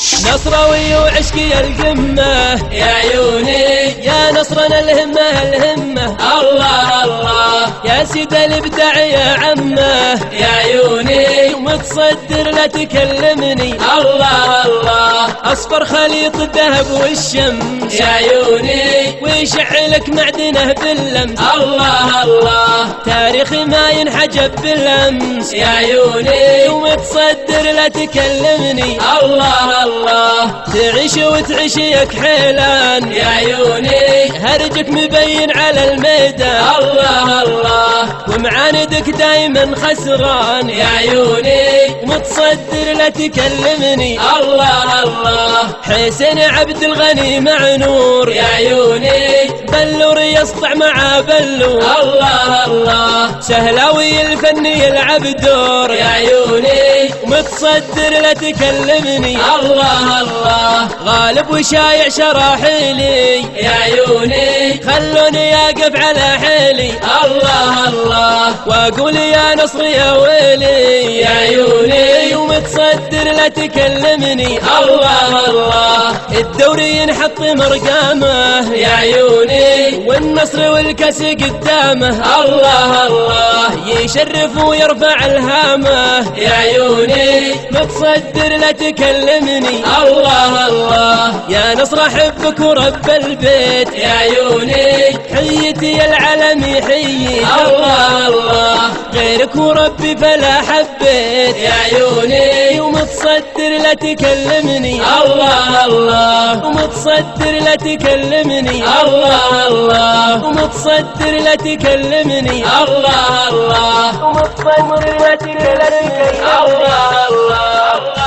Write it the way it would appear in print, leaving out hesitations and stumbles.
نصراوي وعشقي القمة يا عيوني، يا نصرنا الهمة الهمة. الله الله يا سيد الابداع يا عمه يا عيوني، ومتصدر لا تكلمني. الله الله اصفر خليط الذهب والشمس يا عيوني، ويشعلك معدنه باللمس. الله الله تاريخي ما ينحجب بالامس يا عيوني، ومتصدر لا تكلمني. الله الله تعيش وتعيش يا كحيلان يا عيوني، هرجك مبين على الميدان. الله الله ومعاندك دايما خسران يا عيوني، ومتصدر لا تكلمني. الله الله حسين عبد الغني مع نور يا عيوني، بلور يسطع مع بلور. الله الله سهلاوي الفن يلعب دور يا عيوني، ومتصدر لا تكلمني. الله الله غالب وشايع شراحيلي يا عيوني، خلوني اقف على حيلي. الله الله واقول يا نصر يا ويلي يا عيوني، ومتصدر لا تكلمني. الله الله الدوري ينحط مرقامه يا عيوني، والنصر والكاس قدامه. الله الله يشرف ويرفع الهامه يا عيوني، متصدر لا تكلمني. الله الله يا نصر احبك ورب البيت يا عيوني، حيتي يا العالم يحييك. الله الله غيرك وربي فلا حبيت يا عيوني، ومتصدر لا تكلمني. الله الله ومتصدر لا تكلمني. الله الله ومتصدر لا تكلمني. الله الله ومتصدر لا تكلمني. الله الله